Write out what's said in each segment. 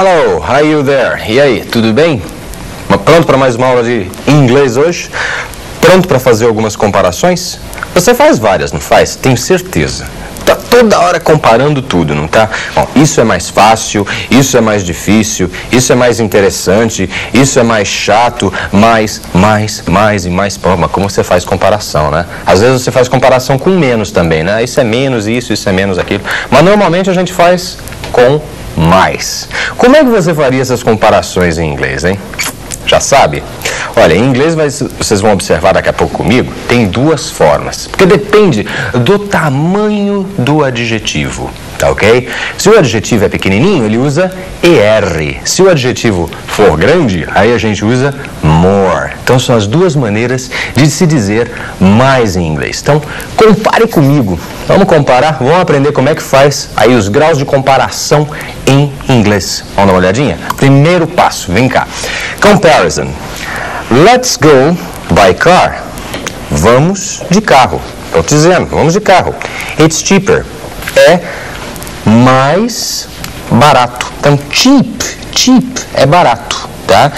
Hello, how are you there? E aí, tudo bem? Pronto para mais uma aula de inglês hoje? Pronto para fazer algumas comparações? Você faz várias, não faz? Tenho certeza. Tá toda hora comparando tudo, não tá? Bom, isso é mais fácil, isso é mais difícil, isso é mais interessante, isso é mais chato, mais e mais. Pô, mas como você faz comparação, né? Às vezes você faz comparação com menos também, né? Isso é menos isso é menos aquilo. Mas normalmente a gente faz com mais. Como é que você faria essas comparações em inglês, hein? Já sabe? Olha, em inglês vocês vão observar daqui a pouco comigo, tem duas formas, porque depende do tamanho do adjetivo, tá ok? Se o adjetivo é pequenininho, ele usa ER. Se o adjetivo for grande, aí a gente usa more. Então são as duas maneiras de se dizer mais em inglês. Então, compare comigo. Vamos comparar? Vamos aprender como é que faz aí os graus de comparação em inglês. Vamos dar uma olhadinha? Primeiro passo, vem cá. Comparison. Let's go by car. Vamos de carro. Estou te dizendo, vamos de carro. It's cheaper. É mais barato. Então, cheap é barato, tá?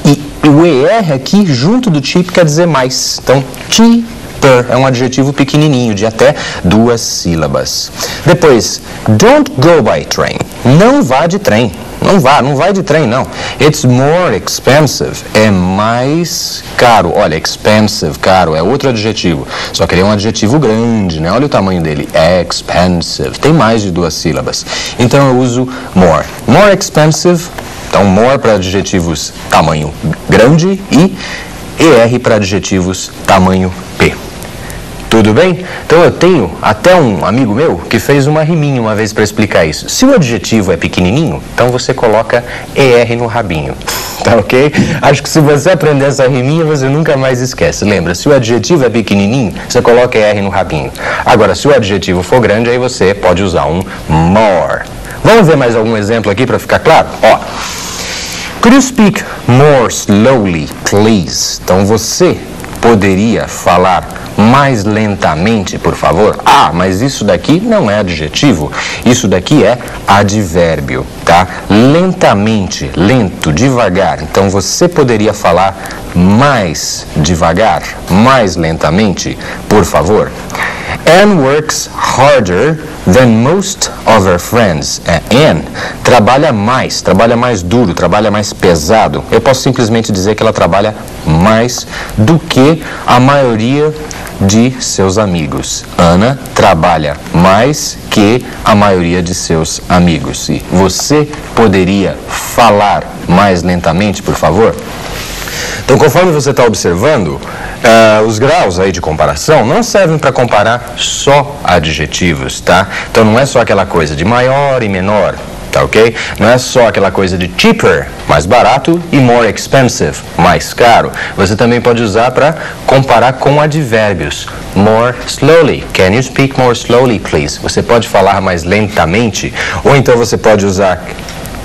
E o ER aqui, junto do cheap, quer dizer mais. Então, cheaper é um adjetivo pequenininho, de até 2 sílabas. Depois, don't go by train. Não vá de trem. Não vai de trem, não. It's more expensive. É mais caro. Olha, expensive, caro, é outro adjetivo. Só que ele é um adjetivo grande, né? Olha o tamanho dele. Expensive. Tem mais de 2 sílabas. Então eu uso more. More expensive. Então, more para adjetivos tamanho grande e ER para adjetivos tamanho P. Tudo bem? Então eu tenho até um amigo meu que fez uma riminha uma vez para explicar isso. Se o adjetivo é pequenininho, então você coloca ER no rabinho. Tá ok? Acho que se você aprender essa riminha, você nunca mais esquece. Lembra, se o adjetivo é pequenininho, você coloca ER no rabinho. Agora, se o adjetivo for grande, aí você pode usar um more. Vamos ver mais algum exemplo aqui para ficar claro? Ó. Could you speak more slowly, please? Então você poderia falar mais lentamente, por favor? Ah, mas isso daqui não é adjetivo, isso daqui é advérbio, tá? Lentamente, lento, devagar. Então você poderia falar mais devagar, mais lentamente, por favor? Anne works harder than most of her friends. Anne trabalha mais duro, trabalha mais pesado. Eu posso simplesmente dizer que ela trabalha mais do que a maioria de seus amigos. Ana trabalha mais que a maioria de seus amigos. E você poderia falar mais lentamente, por favor? Então, conforme você está observando, os graus aí de comparação não servem para comparar só adjetivos, tá? Então, não é só aquela coisa de maior e menor, tá ok? Não é só aquela coisa de cheaper, mais barato, e more expensive, mais caro. Você também pode usar para comparar com advérbios. More slowly. Can you speak more slowly, please? Você pode falar mais lentamente, ou então você pode usar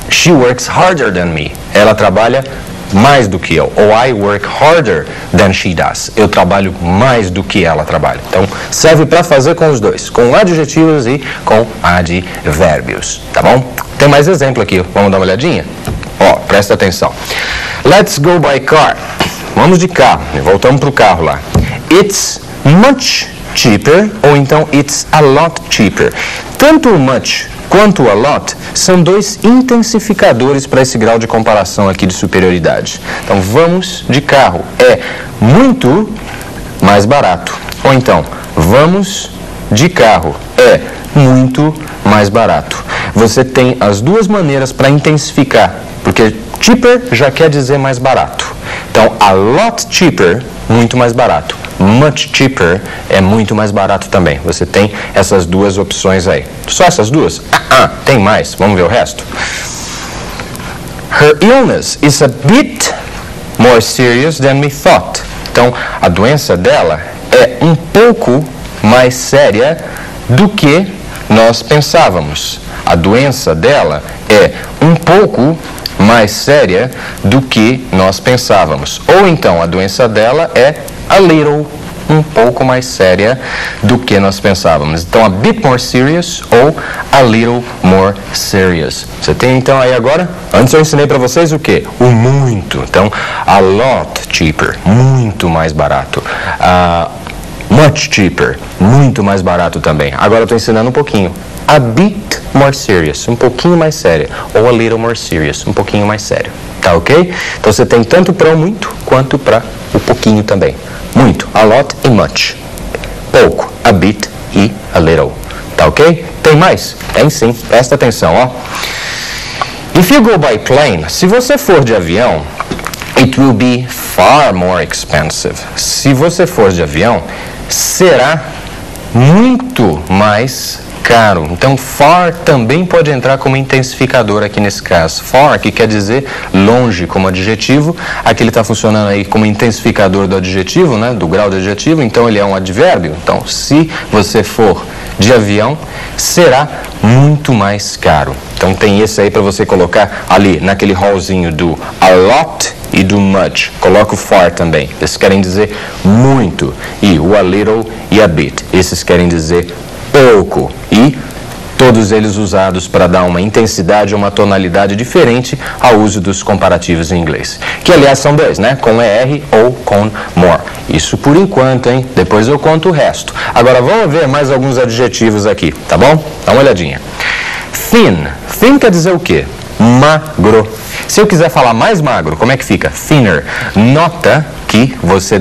she works harder than me. Ela trabalha mais do que eu. Ou I work harder than she does. Eu trabalho mais do que ela trabalha. Então, serve para fazer com os dois. Com adjetivos e com advérbios. Tá bom? Tem mais exemplo aqui. Vamos dar uma olhadinha? Ó, presta atenção. Let's go by car. Vamos de carro. Voltamos para o carro lá. It's much cheaper. Ou então, it's a lot cheaper. Tanto o much quanto a lot são dois intensificadores para esse grau de comparação aqui de superioridade. Então, vamos de carro. É muito mais barato. Ou então, vamos de carro. É muito mais barato. Você tem as duas maneiras para intensificar, porque cheaper já quer dizer mais barato. Então, a lot cheaper, muito mais barato. Much cheaper é muito mais barato também. Você tem essas duas opções aí. Só essas duas? Tem mais. Vamos ver o resto. Her illness is a bit more serious than we thought. Então, a doença dela é um pouco mais séria do que nós pensávamos. A doença dela é um pouco mais séria do que nós pensávamos. Ou então, a doença dela é a little um pouco mais séria do que nós pensávamos. Então, a bit more serious ou a little more serious. Você tem então aí agora, antes eu ensinei para vocês o que? O muito. Então, a lot cheaper, muito mais barato. Much cheaper, muito mais barato também. Agora eu estou ensinando um pouquinho. A bit more serious, um pouquinho mais séria. Ou a little more serious, um pouquinho mais sério. Tá ok? Então você tem tanto para o muito quanto para o pouquinho também. Muito, a lot e much. Pouco, a bit e a little. Tá ok? Tem mais? Tem sim. Presta atenção, ó. If you go by plane, se você for de avião, it will be far more expensive. Se você for de avião, será muito mais caro. Então, far também pode entrar como intensificador aqui nesse caso. Far, que quer dizer longe como adjetivo, aqui ele está funcionando aí como intensificador do adjetivo, né, do grau do adjetivo, então ele é um advérbio. Então, se você for de avião, será muito mais caro. Então, tem esse aí para você colocar ali naquele hallzinho do a lot e do much. Coloca o far também. Esses querem dizer muito. E o a little e a bit. Esses querem dizer pouco. E todos eles usados para dar uma intensidade, uma tonalidade diferente ao uso dos comparativos em inglês. Que, aliás, são dois, né? Com ER ou com more. Isso por enquanto, hein? Depois eu conto o resto. Agora, vamos ver mais alguns adjetivos aqui, tá bom? Dá uma olhadinha. Thin. Thin quer dizer o quê? Magro. Se eu quiser falar mais magro, como é que fica? Thinner. Nota que você